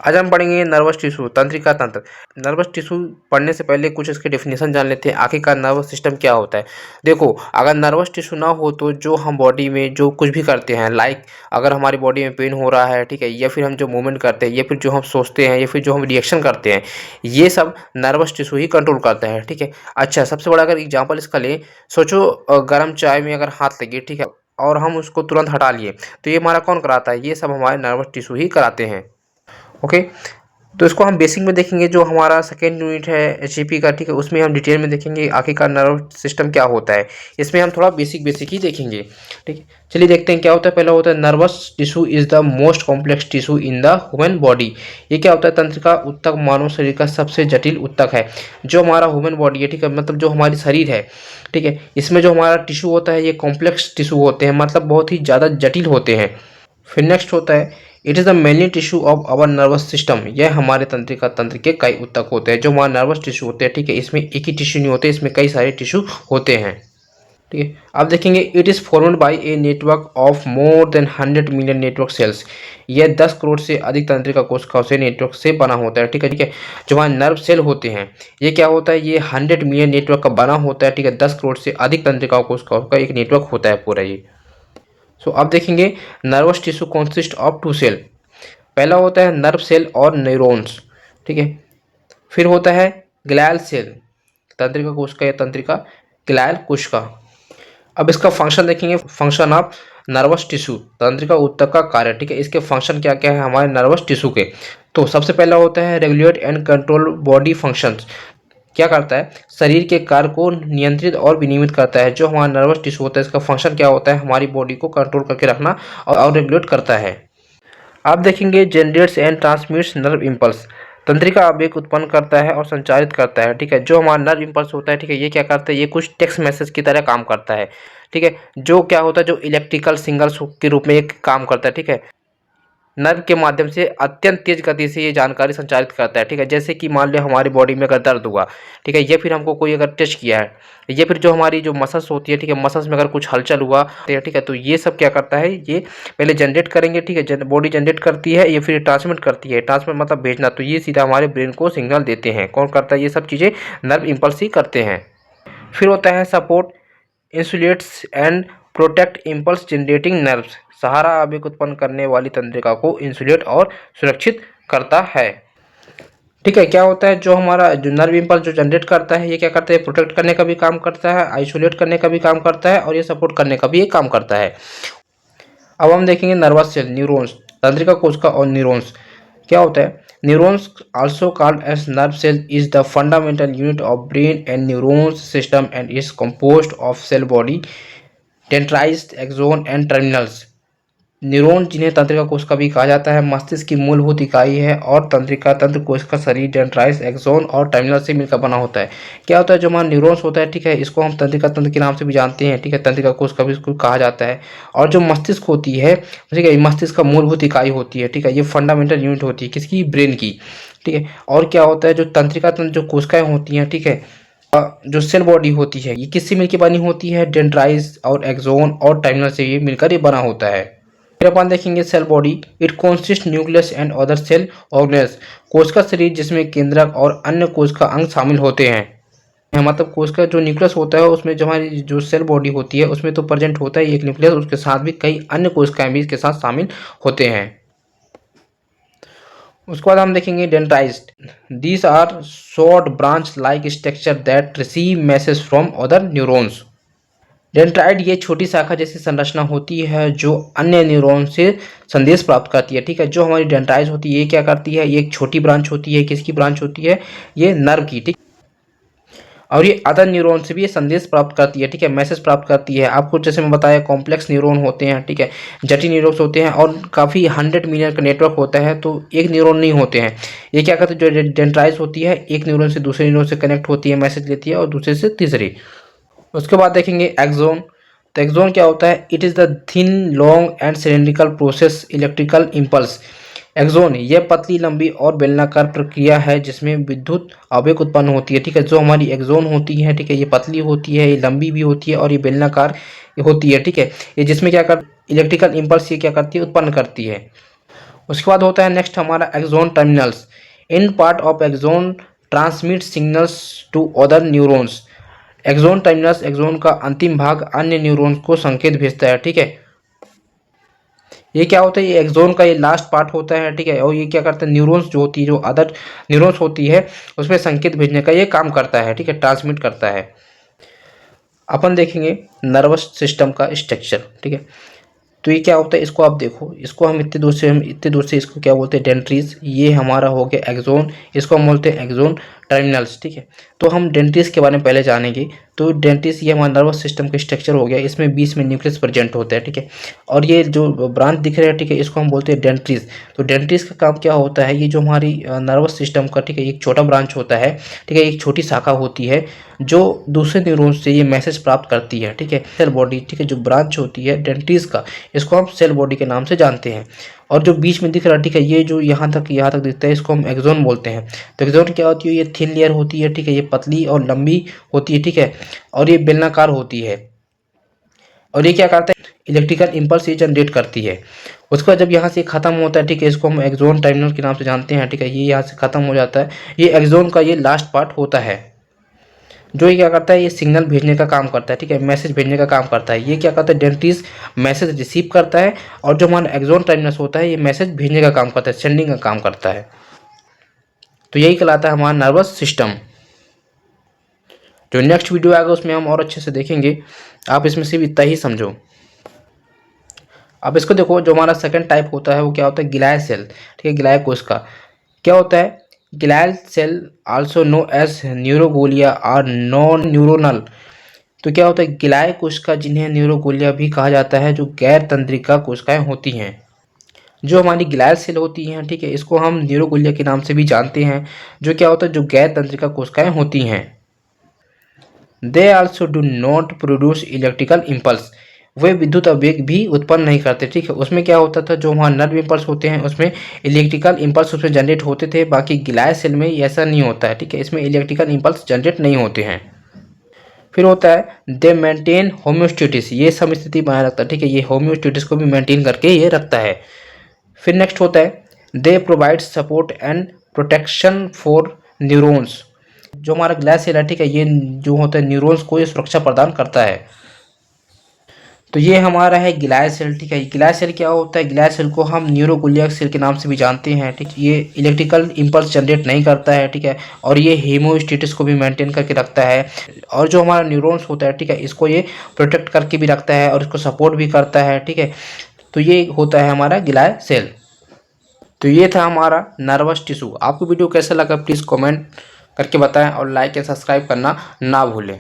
आज हम पढ़ेंगे नर्वस टिश्यू तंत्रिका तंत्र। नर्वस टिश्यू पढ़ने से पहले कुछ इसके डेफिनेशन जान लेते हैं, आखिरकार नर्वस सिस्टम क्या होता है। देखो, अगर नर्वस टिश्यू ना हो तो जो हम बॉडी में जो कुछ भी करते हैं, लाइक अगर हमारी बॉडी में पेन हो रहा है, ठीक है, या फिर हम जो मूवमेंट करते हैं, या फिर जो हम सोचते हैं, या फिर जो हम रिएक्शन करते हैं, ये सब नर्वस टिश्यू ही कंट्रोल करता है। ठीक है। अच्छा, सबसे बड़ा अगर एग्जाम्पल इसका लें, सोचो गर्म चाय में अगर हाथ लगे, ठीक है, और हम उसको तुरंत हटा लिए, तो ये हमारा कौन कराता है? ये सब हमारे नर्वस टिश्यू ही कराते हैं। ओके। तो इसको हम बेसिक में देखेंगे, जो हमारा सेकेंड यूनिट है एचईपी का, ठीक है, उसमें हम डिटेल में देखेंगे आखिरकार नर्व सिस्टम क्या होता है। इसमें हम थोड़ा बेसिक ही देखेंगे। ठीक है, चलिए देखते हैं क्या होता है। पहला होता है nervous tissue is the most complex tissue in the human body. ये क्या होता है? तंत्रिका ऊतक मानव शरीर का सबसे जटिल ऊतक है। जो हमारा ह्यूमन बॉडी है, ठीक है, मतलब जो हमारी शरीर है, ठीक है, इसमें जो हमारा टिश्यू होता है ये कॉम्प्लेक्स टिश्यू होते हैं, मतलब बहुत ही ज़्यादा जटिल होते हैं। फिर नेक्स्ट होता है it is the mainly tissue of our nervous system. यह हमारे तंत्रिका तंत्र के कई ऊतक होते हैं। जो हमारा नर्वस टिश्यू होते हैं, ठीक है, इसमें एक ही टिश्यू नहीं होते, इसमें कई सारे टिश्यू होते हैं। ठीक है, अब देखेंगे it is formed by a network of more than 100 million network cells. यह 10 करोड़ से अधिक तंत्रिका कोशिकाओं से नेटवर्क से बना होता है। ठीक है, ठीक है, जो हमारे नर्व सेल होते हैं, ये क्या होता है? ये 100 मिलियन नेटवर्क का बना होता है। ठीक है, 10 करोड़ से अधिक तंत्रिका कोशिकाओं का एक नेटवर्क होता है पूरा ये। सो अब देखेंगे nervous tissue consist of 2 cell. पहला होता है नर्व सेल और न्यूरॉन्स। ठीक है, फिर होता है ग्लियल सेल, तंत्रिका कोशिका या तंत्रिका ग्लियल कोशिका। अब इसका फंक्शन देखेंगे, फंक्शन ऑफ नर्वस टिश्यू, तंत्रिका ऊतक का कार्य। ठीक है, इसके फंक्शन क्या क्या है हमारे नर्वस टिश्यू के। तो सबसे पहला होता है regulate and control body functions. क्या करता है? शरीर के कार्य को नियंत्रित और विनियमित करता है। जो हमारा नर्वस टिश्यू होता है, इसका फंक्शन क्या होता है? हमारी बॉडी को कंट्रोल करके रखना और रेगुलेट करता है। आप देखेंगे generates and transmits nerve impulse. तंत्रिका आवेग उत्पन्न करता है और संचारित करता है। ठीक है, जो हमारा नर्व इम्पल्स होता है, ठीक है, ये क्या करता है? ये कुछ टेक्स्ट मैसेज की तरह काम करता है। ठीक है, जो क्या होता है, जो इलेक्ट्रिकल सिग्नल्स के रूप में एक काम करता है। ठीक है, नर्व के माध्यम से अत्यंत तेज गति से ये जानकारी संचारित करता है। ठीक है, जैसे कि मान लिया हमारी बॉडी में अगर दर्द हुआ, ठीक है, या फिर हमको कोई अगर टच किया है, या फिर जो हमारी जो मसल्स होती है, ठीक है, मसल्स में अगर कुछ हलचल हुआ, ठीक है, तो ये सब क्या करता है? ये पहले जनरेट करेंगे, ठीक है, बॉडी जनरेट करती है, या फिर ट्रांसमिट करती है। ट्रांसमिट मतलब भेजना, तो ये सीधा हमारे ब्रेन को सिग्नल देते हैं। कौन करता है? ये सब चीज़ें नर्व इम्पल्स ही करते हैं। फिर होता है support insulates and protect impulse generating nerves. सहारा आवेग उत्पन्न करने वाली तंत्रिका को इंसुलेट और सुरक्षित करता है। ठीक है, क्या होता है? जो हमारा जो नर्व इम्पल्स जो जनरेट करता है, ये क्या करता है? प्रोटेक्ट करने का भी काम करता है, आइसोलेट करने का भी काम करता है, और ये सपोर्ट करने का भी ये काम करता है। अब हम देखेंगे नर्वस सेल, न्यूरॉन्स, तंत्रिका कोशिका और न्यूरॉन्स। क्या होता है? Neurons also called as nerve cell is the fundamental unit of brain and neurons system and is composed of cell body, dendrites, axon and terminals. Neuron, जिन्हें तंत्रिका कोशिका भी कहा जाता है, मस्तिष्क की मूलभूत इकाई है और तंत्रिका तंत्र कोशिका शरीर, डेंड्राइट्स, एक्सोन और टर्मिनल से मिलकर बना होता है। क्या होता है? जो हमारा न्यूरॉन्स होता है, ठीक है, इसको हम तंत्रिका तंत्र के नाम से भी जानते हैं। ठीक है, तंत्रिका कोशिका भी इसको कहा जाता है। और जो मस्तिष्क होती है, ठीक है, मस्तिष्क का मूलभूत इकाई होती है। ठीक है, ये फंडामेंटल यूनिट होती है किसकी? ब्रेन की। ठीक है, और क्या होता है? जो तंत्रिका तंत्र जो कोशिकाएं होती हैं, ठीक है, जो सेल बॉडी होती है, ये किससे मिलकर बनी होती है? डेंड्राइट्स और एक्सोन और टर्मिनल से ये मिलकर ये बना होता है। फिर अपन देखेंगे cell body, it consist nucleus and other cell organelles. कोशिका शरीर जिसमें केंद्रक और अन्य कोशिका अंग शामिल होते हैं। मतलब कोशिका जो न्यूक्लियस होता है, उसमें जो हमारी जो सेल बॉडी होती है, उसमें तो प्रेजेंट होता है एक न्यूक्लियस, उसके साथ भी कई अन्य कोशिकाएं भी इसके साथ शामिल होते हैं। उसके बाद हम देखेंगे dendrites. These are short branch like structure that receive message from other neurons. Dendrite ये छोटी शाखा जैसी संरचना होती है जो अन्य न्यूरॉन से संदेश प्राप्त करती है। ठीक है, जो हमारी डेंड्राइट होती है, ये क्या करती है? ये एक छोटी ब्रांच होती है। किसकी ब्रांच होती है? ये नर्व की। ठीक, और ये अदर न्यूरॉन से भी ये संदेश प्राप्त करती है। ठीक है, मैसेज प्राप्त करती है। आपको जैसे मैं बताया, कॉम्प्लेक्स न्यूरॉन होते हैं, ठीक है, जटिल न्यूरॉन्स होते हैं, और काफ़ी 100 मिलियन का नेटवर्क होता है, तो एक न्यूरॉन नहीं होते हैं। ये क्या करते हैं? जो डेंड्राइट होती है, एक न्यूरॉन से दूसरे न्यूरॉन से कनेक्ट होती है, मैसेज लेती है, और दूसरे से तीसरी। उसके बाद देखेंगे एक्सोन। तो एक्सोन क्या होता है? It is the thin long and cylindrical process electrical impulse. Axon यह पतली, लंबी और बेलनाकार प्रक्रिया है जिसमें विद्युत आवेग उत्पन्न होती है। ठीक है, जो हमारी एक्सोन होती है, ठीक है, ये पतली होती है, ये लंबी भी होती है, और ये बेलनाकार होती है। ठीक है, ये जिसमें क्या कर इलेक्ट्रिकल इम्पल्स ये क्या करती है? उत्पन्न करती है। उसके बाद होता है नेक्स्ट हमारा axon terminals. In part of axon transmit signals to other neurons. Axon terminus, axon का अंतिम भाग अन्य न्यूरॉन्स को संकेत भेजता है, ठीक है। ये क्या होता है, ये एक्सोन का ये लास्ट पार्ट होता है, ठीक है। और ये क्या करता है, न्यूरॉन्स जो होती है, जो अदर न्यूरॉन्स होती है उसमें संकेत भेजने का ये काम करता है, ठीक है, ट्रांसमिट करता है। अपन देखेंगे नर्वस सिस्टम का स्ट्रक्चर, ठीक है। तो ये क्या होता है, इसको आप देखो, इसको हम इतने दूर से इसको क्या बोलते हैं, डेंट्रीज। ये हमारा हो गया एक्सोन, इसको हम बोलते हैं एक्सोन टर्मिनल्स, ठीक है। तो हम डेंट्रीज के बारे में पहले जानेंगे। तो डेंट्रीज ये हमारा नर्वस सिस्टम का स्ट्रक्चर हो गया, इसमें बीच में न्यूक्लियस प्रेजेंट होता है, ठीक है। और ये जो ब्रांच दिख रहा है, ठीक है, इसको हम बोलते हैं डेंट्रीज। तो डेंट्रीज का काम क्या होता है, ये जो हमारी नर्वस सिस्टम का, ठीक है, एक छोटा ब्रांच होता है, ठीक है, एक छोटी शाखा होती है जो दूसरे न्यूरॉन से ये मैसेज प्राप्त करती है, ठीक है। सेल बॉडी, ठीक है, जो ब्रांच होती है डेंट्रीज का, इसको हम सेल बॉडी के नाम से जानते हैं। और जो बीच में दिख रहा है, ठीक है, ये जो यहाँ तक दिखता है, इसको हम एक्सोन बोलते हैं। तो एक्सोन क्या होती है, ये थिन लेयर होती है, ठीक है, ये पतली और लंबी होती है, ठीक है, और ये बेलनाकार होती है। और ये क्या करता है, इलेक्ट्रिकल इम्पल्स ये जनरेट करती है। उसके बाद जब यहाँ से खत्म होता है, ठीक है, इसको हम एक्सोन टर्मिनल के नाम से जानते हैं, ठीक है, ये यहाँ से खत्म हो जाता है। ये एक्सोन का ये लास्ट पार्ट होता है, जो ये क्या करता है, ये सिग्नल भेजने का काम करता है, ठीक है, मैसेज भेजने का काम करता है। ये क्या करता है, डेंट्रीज मैसेज रिसीव करता है, और जो हमारा एक्सोन टर्मिनस होता है, ये मैसेज भेजने का काम करता है, सेंडिंग का काम करता है। तो यही कहलाता है हमारा नर्वस सिस्टम। जो नेक्स्ट वीडियो आएगा उसमें हम और अच्छे से देखेंगे, आप इसमें सिर्फ इतना ही समझो। अब इसको देखो, जो हमारा सेकंड टाइप होता है वो क्या होता है, गिलाय सेल, ठीक है, गिलाय कोशिका। क्या होता है, गिलायल सेल आल्सो नो एज न्यूरोगोलिया और नॉन न्यूरोनल। तो क्या होता है, गिलाय कोशिका जिन्हें न्यूरोगोलिया भी कहा जाता है, जो गैर तंत्रिका कोशिकाएं होती हैं। जो हमारी ग्लायल सेल होती हैं, ठीक है, इसको हम न्यूरोगोलिया के नाम से भी जानते हैं। जो क्या होता है, जो गैर तंत्रिका कोशिकाएं होती हैं। They also do not produce electrical impulse. वे विद्युत आवेग भी उत्पन्न नहीं करते, ठीक है। उसमें क्या होता था, जो वहाँ नर्व इम्पल्स होते हैं उसमें इलेक्ट्रिकल इम्पल्स उसमें जनरेट होते थे। बाकी गिलाय सेल में ऐसा नहीं होता है, ठीक है, इसमें इलेक्ट्रिकल इम्पल्स जनरेट नहीं होते हैं। फिर होता है दे मेंटेन होम्योस्टेटिस, ये सब स्थिति बनाए रखता है, ठीक है, ये होम्योस्टेटिस को भी मेंटेन करके ये रखता है। फिर नेक्स्ट होता है they provide support and protection for neurons. जो हमारा ग्लास सेल है, ठीक है, ये जो होता है न्यूरॉन्स को ये सुरक्षा प्रदान करता है। तो ये हमारा है गिलाय सेल, ठीक है। गिलाय सेल क्या होता है, गिलाय सेल को हम न्यूरोगोलिया सेल के नाम से भी जानते हैं, ठीक। ये इलेक्ट्रिकल इम्पल्स जनरेट नहीं करता है, ठीक है, और ये हेमोस्टेटिस को भी मेंटेन करके रखता है। और जो हमारा न्यूरॉन्स होता है, ठीक है, इसको ये प्रोटेक्ट करके भी रखता है और इसको सपोर्ट भी करता है, ठीक है। तो ये होता है हमारा गिलाय सेल। तो ये था हमारा नर्वस टिश्यू। आपको वीडियो कैसा लगा प्लीज़ कमेंट करके बताएं और लाइक या सब्सक्राइब करना ना भूलें।